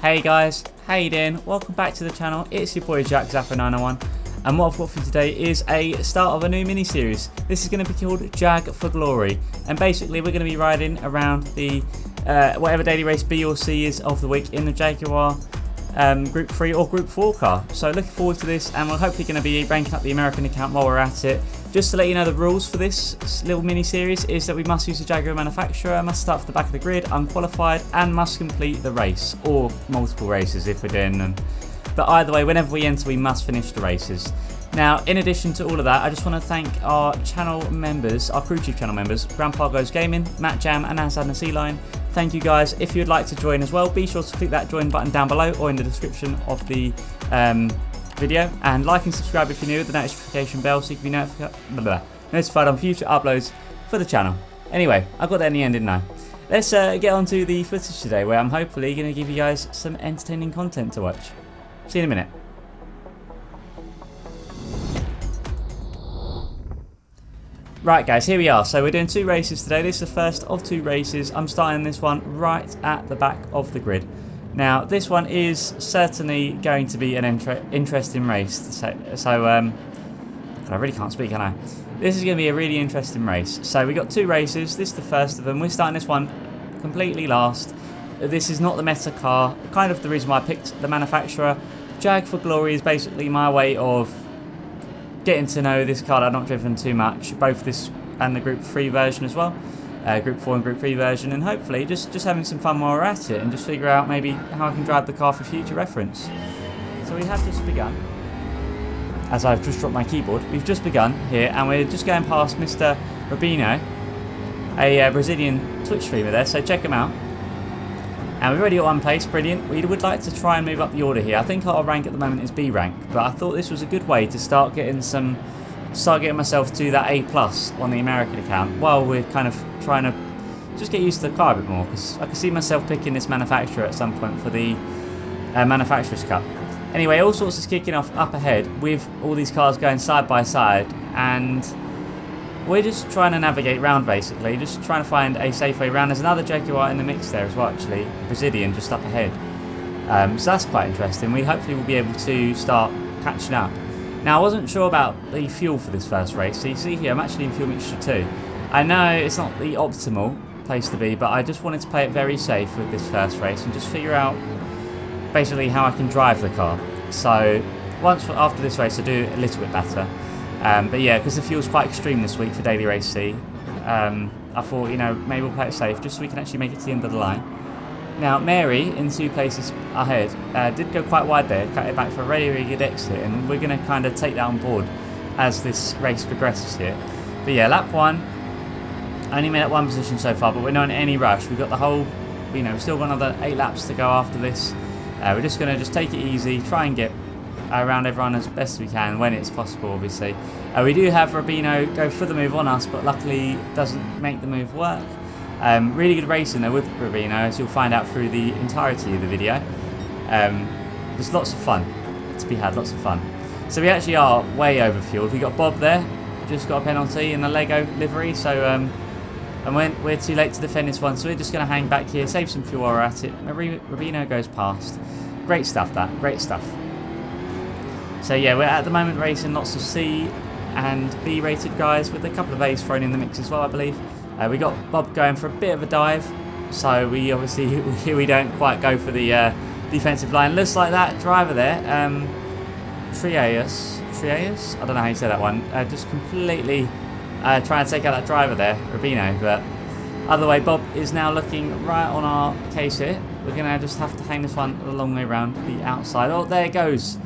Hey guys, how you doing? Welcome back to the channel. It's your boy Jaguar Gr3, and what I've got for you today is a start of a new mini-series. This is going to be called Jag for Glory, and basically we're going to be riding around the whatever daily race B or C is of the week in the Jaguar Group 3 or Group 4 car. So looking forward to this, and we're hopefully going to be ranking up the American account while we're at it. Just to let you know, the rules for this little mini-series is that we must use the Jaguar manufacturer, must start from the back of the grid, unqualified, and must complete the race, or multiple races if we're doing them. But either way, whenever we enter, we must finish the races. Now, in addition to all of that, I just want to thank our channel members, our crew chief channel members, Grandpa Goes Gaming, Matt Jam, and Azad Sea-Line. Thank you guys. If you'd like to join as well, be sure to click that join button down below or in the description of the video, and like and subscribe if you're new with the notification bell so you can be notified on future uploads for the channel. Anyway, I got there in the end, didn't I? Let's get on to the footage today, where I'm hopefully going to give you guys some entertaining content to watch. See you in a minute. Right guys, here we are. So we're doing two races today. This is the first of two races. I'm starting this one right at the back of the grid. Now, this one is certainly going to be an interesting race. I really can't speak, can I? This is going to be a really interesting race. So we got two races. This is the first of them. We're starting this one completely last. This is not the meta car. Kind of the reason why I picked the manufacturer. Jag for Glory is basically my way of getting to know this car that I've not driven too much. Both this and the Group 3 version as well. Group 4 and Group 3 version, and hopefully just having some fun while we're at it and just figure out maybe how I can drive the car for future reference. So we have just begun, as I've just dropped my keyboard, we've just begun here, and we're just going past Mr. Rubino, a Brazilian Twitch streamer there, so check him out. And we've already got one place, brilliant. We would like to try and move up the order here. I think our rank at the moment is B rank, but I thought this was a good way to start getting myself to that A+ on the American account, while we're kind of trying to just get used to the car a bit more, because I can see myself picking this manufacturer at some point for the Manufacturers Cup. Anyway, all sorts is kicking off up ahead with all these cars going side by side, and we're just trying to navigate round, basically, just trying to find a safe way round. There's another Jaguar in the mix there as well, actually, Brazilian, just up ahead. So that's quite interesting. We hopefully will be able to start catching up. Now, I wasn't sure about the fuel for this first race. So you see here, I'm actually in fuel mixture 2. I know it's not the optimal place to be, but I just wanted to play it very safe with this first race and just figure out basically how I can drive the car. So after this race, I'll do a little bit better. But yeah, because the fuel's quite extreme this week for Daily Race C, I thought, you know, maybe we'll play it safe just so we can actually make it to the end of the line. Now, Mary, in 2 places ahead, did go quite wide there, cut it back for a really, really good exit, and we're going to kind of take that on board as this race progresses here. But yeah, lap 1, only made up 1 position so far, but we're not in any rush. We've got the whole, you know, we've still got another 8 laps to go after this. We're just going to take it easy, try and get around everyone as best as we can when it's possible, obviously. We do have Rubino go for the move on us, but luckily doesn't make the move work. Really good racing though with Rubino, as you'll find out through the entirety of the video. There's lots of fun to be had, lots of fun. So we actually are way over fueled. We got Bob there, just got a penalty in the Lego livery, so and we're too late to defend this one, so we're just going to hang back here, save some fuel while we're at it. Rubino goes past. Great stuff, that, great stuff. So yeah, we're at the moment racing lots of C and B rated guys, with a couple of A's thrown in the mix as well, I believe. We got Bob going for a bit of a dive, so we obviously we don't quite go for the defensive line. Looks like that driver there, Trias, I don't know how you say that one, just completely trying to take out that driver there, Rubino. But other way, Bob is now looking right on our case here. We're going to just have to hang this one a long way around the outside. Oh, there goes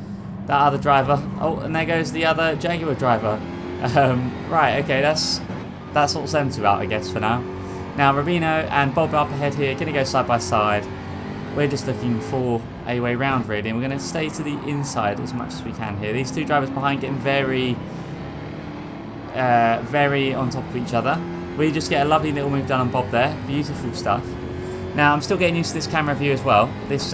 that other driver. Oh, and there goes the other Jaguar driver. Right, okay, that's sorts them two out, I guess, for now. Now, Rubino and Bob up ahead here, going to go side by side. We're just looking for a way round, really, and we're going to stay to the inside as much as we can here. These two drivers behind getting very on top of each other. We just get a lovely little move done on Bob there. Beautiful stuff. Now, I'm still getting used to this camera view as well, this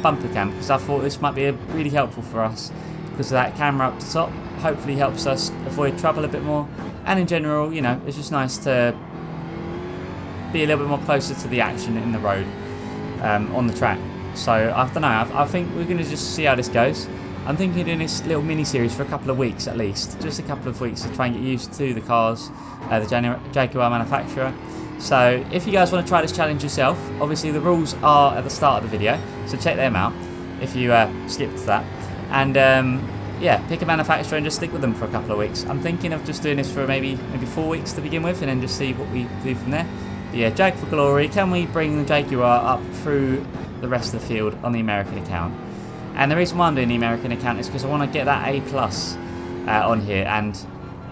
bumper cam, because I thought this might be really helpful for us, because that camera up the top hopefully helps us avoid trouble a bit more. And in general, you know, it's just nice to be a little bit more closer to the action in the road, on the track. So I don't know. I think we're going to just see how this goes. I'm thinking of doing this little mini-series for a couple of weeks at least. Just a couple of weeks to try and get used to the cars, the Jaguar manufacturer. So if you guys want to try this challenge yourself, obviously the rules are at the start of the video, so check them out if you skipped that. And yeah, pick a manufacturer and just stick with them for a couple of weeks. I'm thinking of just doing this for maybe 4 weeks to begin with, and then just see what we do from there. But yeah, Jag for glory. Can we bring the Jaguar up through the rest of the field on the American account? And the reason why I'm doing the American account is because I want to get that A+ on here, and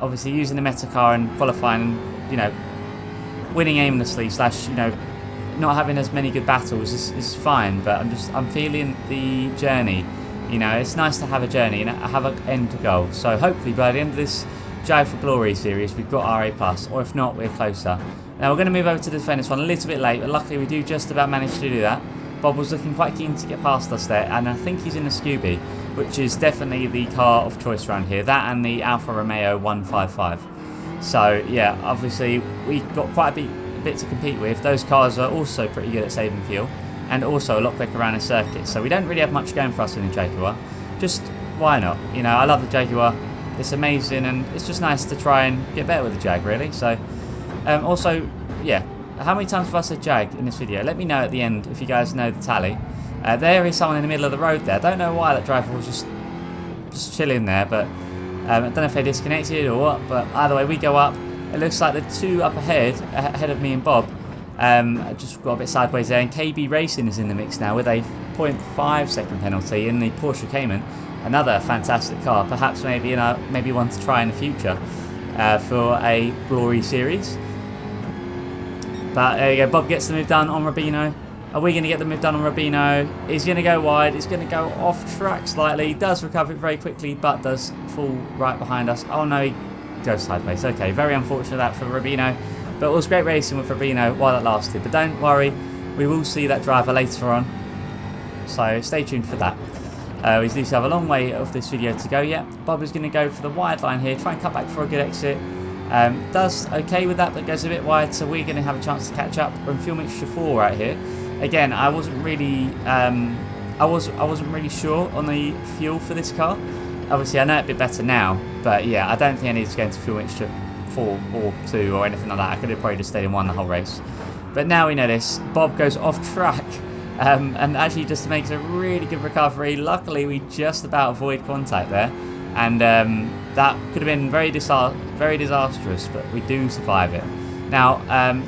obviously using the meta car and qualifying and, you know, winning aimlessly / you know, not having as many good battles is fine, but I'm feeling the journey. You know, it's nice to have a journey and have an end to goal. So hopefully by the end of this Jag for Glory series, we've got our A+, or if not, we're closer. Now we're going to move over to defend this one a little bit late, but luckily we do just about manage to do that. Bob was looking quite keen to get past us there, and I think he's in the Scooby, which is definitely the car of choice around here. That and the Alfa Romeo 155. So yeah, obviously we've got quite a bit to compete with. Those cars are also pretty good at saving fuel, and also a lot quicker around the circuit. So we don't really have much going for us in the Jaguar. Just why not? You know, I love the Jaguar. It's amazing, and it's just nice to try and get better with the Jag, really. So also, yeah. How many times have I said Jag in this video? Let me know at the end if you guys know the tally. There is someone in the middle of the road there. I don't know why that driver was just chilling there, but I don't know if they disconnected or what. But either way, we go up. It looks like the two up ahead of me and Bob. I just got a bit sideways there, and KB Racing is in the mix now with a 0.5 second penalty in the Porsche Cayman. Another fantastic car, perhaps maybe one to try in the future for a Glory series. But there you go, Bob gets the move done on Rubino. Are we going to get the move done on Rubino? He's going to go wide. He's going to go off track slightly. He does recover it very quickly, but does fall right behind us. Oh no, he goes sideways. Okay, very unfortunate that for Rubino. But it was great racing with Rubino while that lasted. But don't worry, we will see that driver later on. So stay tuned for that. We do have a long way of this video to go yet. Bob is going to go for the wide line here, try and cut back for a good exit. Does okay with that, but goes a bit wide, so we're going to have a chance to catch up. We're in fuel mixture 4 right here. Again, I wasn't really sure on the fuel for this car. Obviously, I know it a bit better now, but yeah, I don't think I need to go into fuel mixture 4 or 2 or anything like that. I could have probably just stayed in 1 the whole race. But now we know this. Bob goes off track and actually just makes a really good recovery. Luckily, we just about avoid contact there, and that could have been very disastrous, but we do survive it. Now,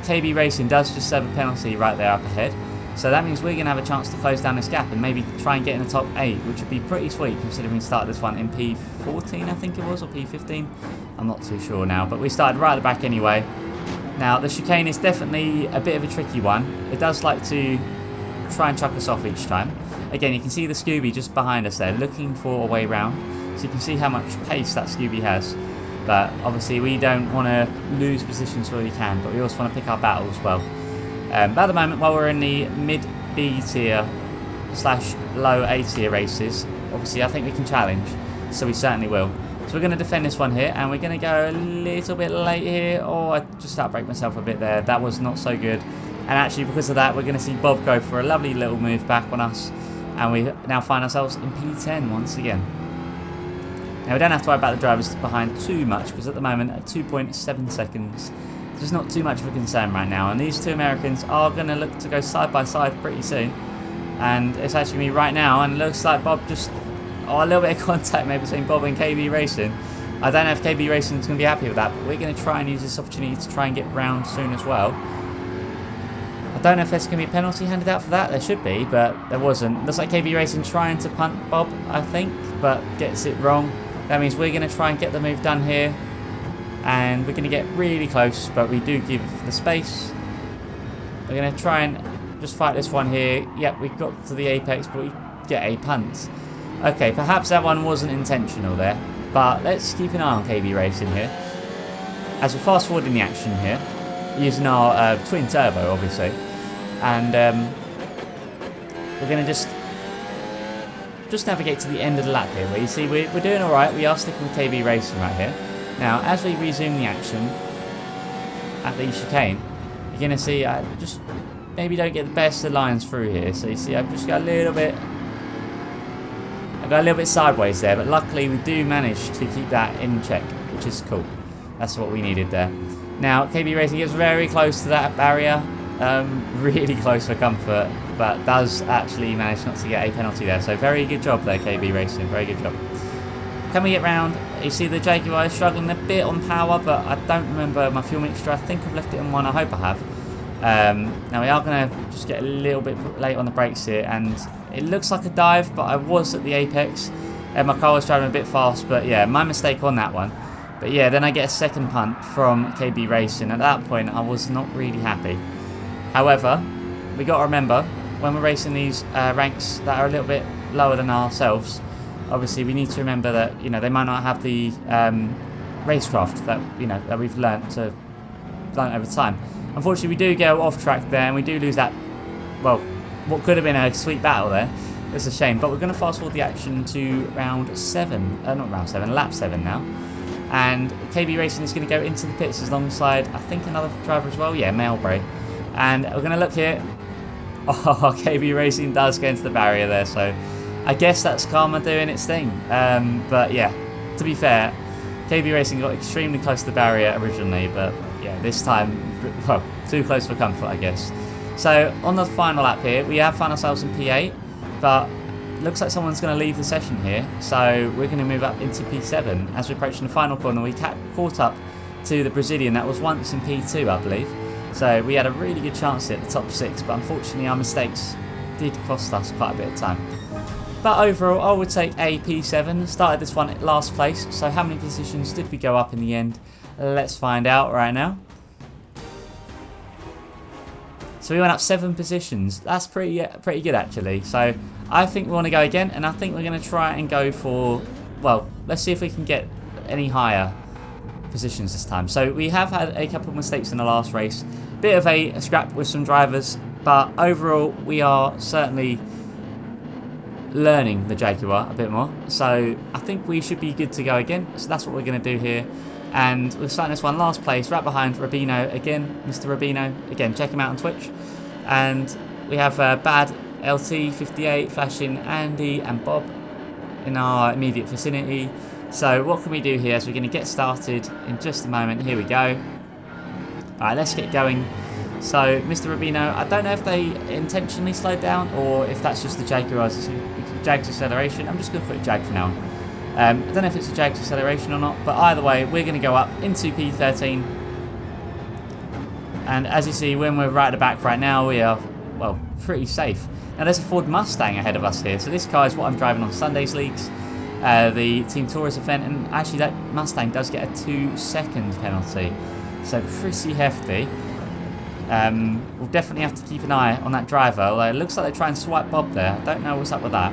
KB Racing does just serve a penalty right there up ahead, so that means we're going to have a chance to close down this gap and maybe try and get in the top 8, which would be pretty sweet considering we started this one in P14, I think it was, or P15. I'm not too sure now, but we started right at the back anyway. Now, the chicane is definitely a bit of a tricky one. It does like to try and chuck us off each time. Again, you can see the Scooby just behind us there, looking for a way round. So you can see how much pace that Scooby has. But obviously we don't want to lose positions where we can, but we also want to pick our battles well. But at the moment, while we're in the mid B tier / low A tier races, obviously I think we can challenge, so we certainly will. So we're going to defend this one here, and we're going to go a little bit late here. Oh, I just outbraked myself a bit there. That was not so good. And actually, because of that, we're going to see Bob go for a lovely little move back on us, and we now find ourselves in P10 once again. Now, we don't have to worry about the drivers behind too much, because at the moment, at 2.7 seconds, there's not too much of a concern right now. And these two Americans are going to look to go side by side pretty soon. And it's actually me right now, and it looks like Bob just... Oh, a little bit of contact maybe between Bob and KB Racing. I don't know if KB Racing is going to be happy with that, but we're going to try and use this opportunity to try and get round soon as well. I don't know if there's going to be a penalty handed out for that. There should be, but there wasn't. Looks like KB Racing trying to punt Bob, I think, but gets it wrong. That means we're going to try and get the move done here. And we're going to get really close, but we do give the space. We're going to try and just fight this one here. Yep, we got to the apex, but we get a punt. Okay, perhaps that one wasn't intentional there, but let's keep an eye on KB Racing here. As we fast forward in the action here, using our twin turbo, obviously, and we're going to just navigate to the end of the lap here, where you see we're doing all right. We are sticking with KB Racing right here. Now, as we resume the action at the chicane, you're going to see just maybe don't get the best of lines through here. So you see, I've just got a little bit. I got a little bit sideways there, but luckily we do manage to keep that in check, which is cool. That's what we needed there. Now, KB Racing gets very close to that barrier, really close for comfort, but does actually manage not to get a penalty there. So very good job there, KB Racing, very good job. Can we get round? You see the Jaguar is struggling a bit on power, but I don't remember my fuel mixture. I think I've left it on 1, I hope I have. Now we are going to just get a little bit late on the brakes here, and it looks like a dive, but I was at the apex and my car was driving a bit fast, but yeah, my mistake on that one. But yeah, then I get a second punt from KB Racing. At that point I was not really happy. However, we got to remember when we're racing these ranks that are a little bit lower than ourselves, obviously we need to remember that, you know, they might not have the racecraft that, you know, that we've learnt over time. Unfortunately, we do go off track there, and we do lose that, well, what could have been a sweet battle there. It's a shame, but we're going to fast forward the action to round 7, not round 7, lap 7 now. And KB Racing is going to go into the pits alongside, I think, another driver as well. Yeah, Mailbray. And we're going to look here. Oh, KB Racing does go into the barrier there, so I guess that's karma doing its thing. But yeah, to be fair, KB Racing got extremely close to the barrier originally, but yeah, this time, well, too close for comfort, I guess. So on the final lap here, we have found ourselves in P8, but looks like someone's going to leave the session here. So we're going to move up into P7 as we're approaching the final corner. We caught up to the Brazilian that was once in P2, I believe. So we had a really good chance at the top 6, but unfortunately our mistakes did cost us quite a bit of time. But overall, I would take a P7. Started this one at last place. So how many positions did we go up in the end? Let's find out right now. So we went up 7 positions. That's pretty good actually. So I think we want to go again, and I think we're going to try and go for, well, let's see if we can get any higher positions this time. So we have had a couple of mistakes in the last race. Bit of a scrap with some drivers, but overall we are certainly learning the Jaguar a bit more. So I think we should be good to go again. So that's what we're going to do here. And we're starting this one last place, right behind Rubino again, Mr. Rubino. Again, check him out on Twitch. And we have Bad LT58 flashing Andy and Bob in our immediate vicinity. So what can we do here? So we're going to get started in just a moment. Here we go. Alright, let's get going. So Mr. Rubino, I don't know if they intentionally slowed down or if that's just the Jag's acceleration. I'm just going to put Jag for now. I don't know if it's a Jag's acceleration or not, but either way, we're going to go up into P13. And as you see, when we're right at the back right now, we are, well, pretty safe. Now there's a Ford Mustang ahead of us here. So this car is what I'm driving on Sundays leagues, the Team Tourist event, and actually that Mustang does get a 2-second penalty. So pretty hefty. We'll definitely have to keep an eye on that driver, although it looks like they try and swipe Bob there. I don't know what's up with that.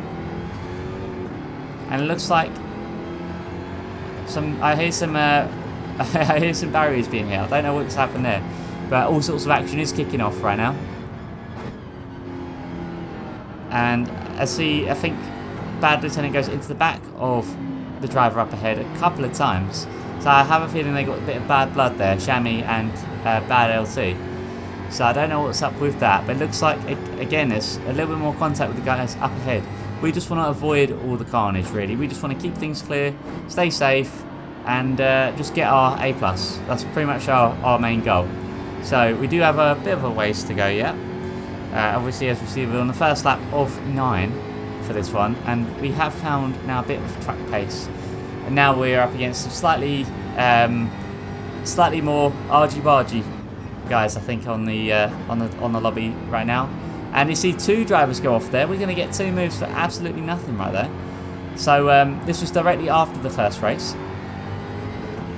And it looks like I hear some barriers being hit. I don't know what's happened there, but all sorts of action is kicking off right now. And I think Bad Lieutenant goes into the back of the driver up ahead a couple of times. So I have a feeling they got a bit of bad blood there, Shami and Bad LT. So I don't know what's up with that, but it looks like, again, there's a little bit more contact with the guys up ahead. We just want to avoid all the carnage, really. We just want to keep things clear, stay safe, and just get our A+. That's pretty much our main goal. So we do have a bit of a ways to go yet. Obviously, as we see, we're on the first lap of 9 for this one, and we have found now a bit of track pace. And now we're up against some slightly more argy-bargy guys, I think, on the lobby right now. And you see 2 drivers go off there. We're going to get 2 moves for absolutely nothing right there. So this was directly after the first race.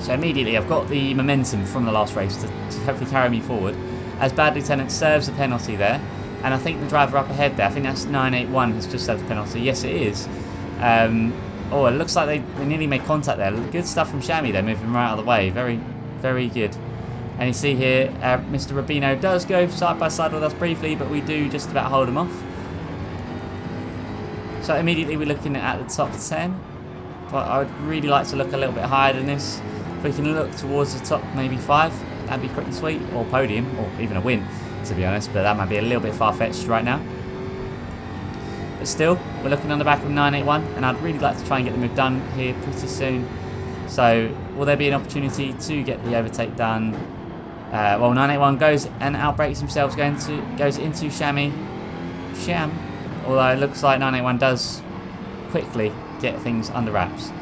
So immediately I've got the momentum from the last race to hopefully carry me forward, as Bad Lieutenant serves a penalty there. And I think the driver up ahead there, I think that's 981, has just served a penalty. Yes, it is. Oh, it looks like they nearly made contact there. Good stuff from Shami there, moving right out of the way. Very, very good. And you see here, Mr. Rubino does go side by side with us briefly, but we do just about hold him off. So immediately we're looking at the top 10. But I would really like to look a little bit higher than this. If we can look towards the top maybe 5, that'd be pretty sweet. Or podium, or even a win. to be honest, but that might be a little bit far-fetched right now. But still, we're looking on the back of 981, and I'd really like to try and get the move done here pretty soon. So, will there be an opportunity to get the overtake done? Well, 981 goes and outbrakes himself, goes into Sham. Although it looks like 981 does quickly get things under wraps.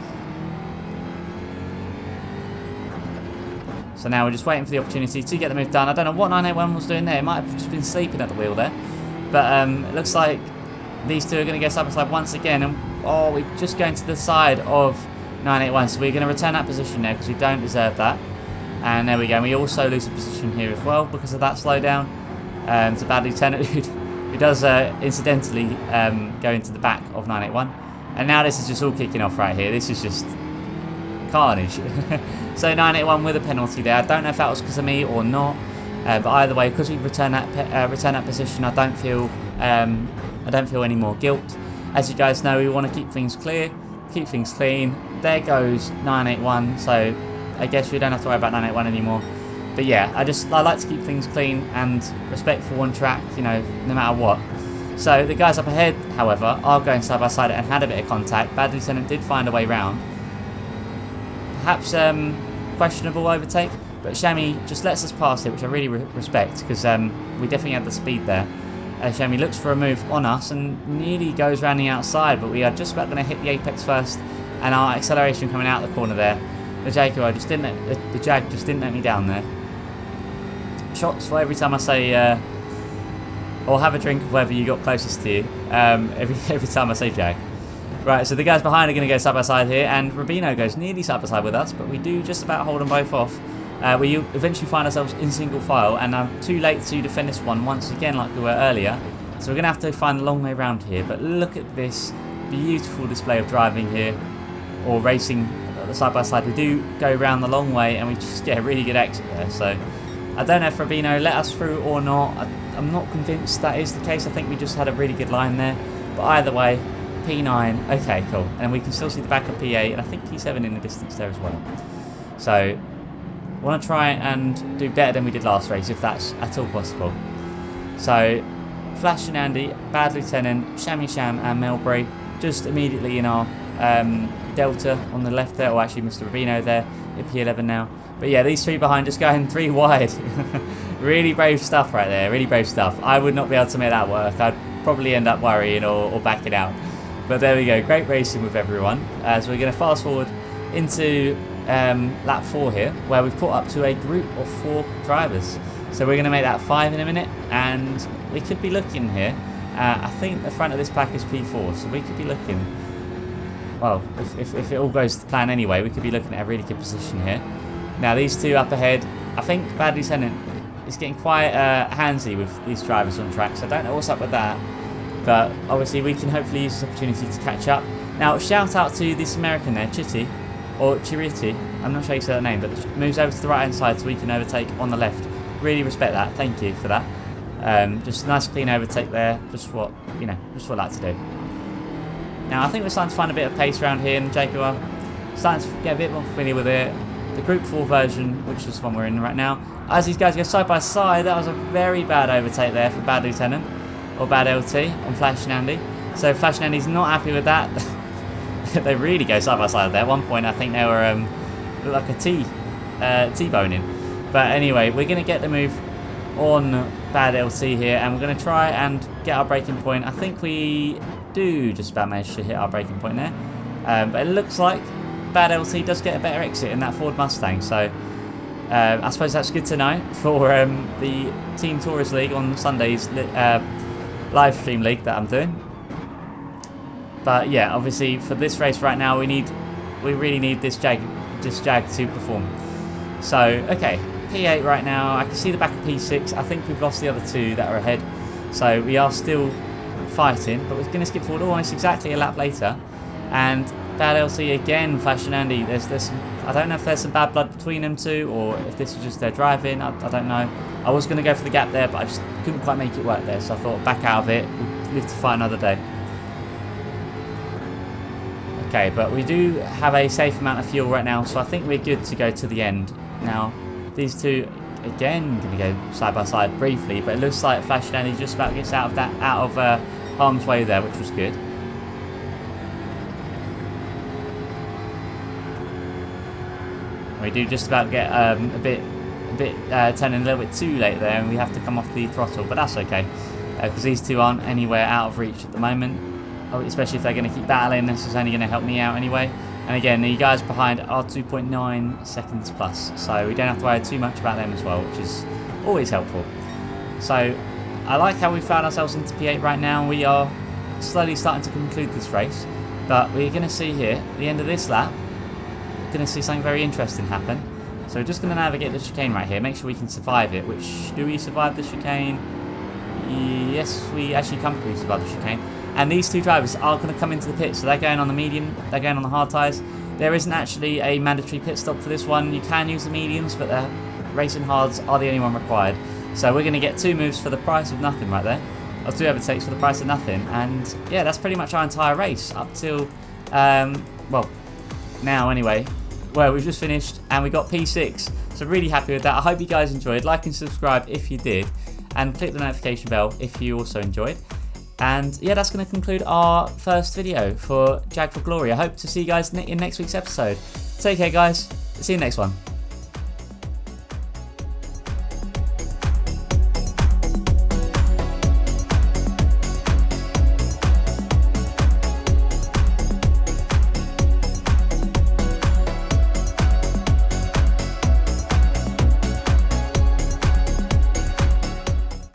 So now we're just waiting for the opportunity to get the move done. I don't know what 981 was doing there. It might have just been sleeping at the wheel there. But it looks like these two are going to go side by side once again. And we're just going to the side of 981. So we're going to return that position there because we don't deserve that. And there we go. And we also lose a position here as well because of that slowdown. It's a bad lieutenant who does incidentally go into the back of 981. And now this is just all kicking off right here. This is just carnage. So 981 with a penalty there. I don't know if that was because of me or not, but either way, because we returned that position, I don't feel any more guilt. As you guys know, we want to keep things clear, keep things clean. There goes 981. So I guess we don't have to worry about 981 anymore. But yeah, I like to keep things clean and respectful on track, you know, no matter what. So the guys up ahead, however, are going side by side and had a bit of contact. Bad Lieutenant did find a way round. Perhaps questionable overtake, but Shami just lets us pass it, which I really respect because we definitely had the speed there. Shami looks for a move on us and nearly goes round the outside, but we are just about going to hit the apex first, and our acceleration coming out the corner there. The Jaguar just didn't let me down there. Shots for every time I say or have a drink of whoever you got closest to you. Every time I say Jag. Right, so the guys behind are going to go side by side here, and Rubino goes nearly side by side with us, but we do just about hold them both off. We eventually find ourselves in single file, and I'm too late to defend this one once again like we were earlier. So we're going to have to find a long way around here, but look at this beautiful display of driving here, or racing side by side. We do go around the long way, and we just get a really good exit there. So I don't know if Rubino let us through or not. I'm not convinced that is the case. I think we just had a really good line there, but either way, P9, okay, cool. And we can still see the back of P8, and I think P7 in the distance there as well. So, want to try and do better than we did last race, if that's at all possible. So, Flash and Andy, Bad Lieutenant, Sham and Melbury, just immediately in our Delta on the left there, or actually Mr. Rubino there, at P11 now. But yeah, these three behind just going 3 wide. Really brave stuff right there, really brave stuff. I would not be able to make that work. I'd probably end up worrying or backing out. But there we go, great racing with everyone. So we're going to fast forward into lap 4 here, where we've caught up to a group of 4 drivers. So we're going to make that 5 in a minute, and we could be looking here. I think the front of this pack is P4, so we could be looking, well, if it all goes to plan anyway, we could be looking at a really good position here. Now these two up ahead, I think Bad Lieutenant is getting quite handsy with these drivers on track, so I don't know what's up with that. But obviously we can hopefully use this opportunity to catch up. Now shout out to this American there, Chitty, or Chiriti, I'm not sure how you say that name, but moves over to the right hand side so we can overtake on the left. Really respect that, thank you for that. Just a nice clean overtake there, just what I like to do. Now I think we're starting to find a bit of pace around here in Jaguar. Starting to get a bit more familiar with it. The Group 4 version, which is the one we're in right now. As these guys go side by side, that was a very bad overtake there for Bad Lieutenant. Or Bad LT on Flash and Andy. So Flash and Andy's not happy with that. They really go side by side there. At one point I think they were like a T-boning. But anyway, we're going to get the move on Bad LT here, and we're going to try and get our braking point. I think we do just about manage to hit our braking point there. But it looks like Bad LT does get a better exit in that Ford Mustang. So I suppose that's good to know for the Team Tourist League on Sundays. Live stream league that I'm doing. But yeah, obviously for this race right now we really need this Jag to perform. So okay, P8 right now. I can see the back of P6. I think we've lost the other 2 that are ahead. So we are still fighting, but we're going to skip forward almost exactly a lap later. And Bad LC again, Flash and Andy. There's some, I don't know if there's some bad blood between them two, or if this is just their driving. I don't know. I was going to go for the gap there, but I just couldn't quite make it work there. So I thought back out of it. We'll live to fight another day. Okay, but we do have a safe amount of fuel right now, so I think we're good to go to the end. Now, these two again going to go side by side briefly, but it looks like Flash Dandy just about gets out of harm's way there, which was good. We do just about get a bit turning a little bit too late there, and we have to come off the throttle, but that's okay because these two aren't anywhere out of reach at the moment. Especially if they're going to keep battling, this is only going to help me out anyway. And again, the guys behind are 2.9 seconds plus, so we don't have to worry too much about them as well, which is always helpful. So I like how we found ourselves into P8 right now. We are slowly starting to conclude this race, but we're going to see here at the end of this lap, we're going to see something very interesting happen. So we're just going to navigate the chicane right here, make sure we can survive it. Which, do we survive the chicane? Yes, we actually comfortably survive the chicane. And these two drivers are going to come into the pit, so they're going on the medium, they're going on the hard tyres. There isn't actually a mandatory pit stop for this one. You can use the mediums, but the racing hards are the only one required. So we're going to get 2 moves for the price of nothing right there. Or 2 overtakes for the price of nothing. And yeah, that's pretty much our entire race up till, well, now anyway. Well, we've just finished and we got P6. So really happy with that. I hope you guys enjoyed. Like and subscribe if you did. And click the notification bell if you also enjoyed. And yeah, that's going to conclude our first video for Jaguar Gr3. I hope to see you guys in next week's episode. Take care, guys. See you next one.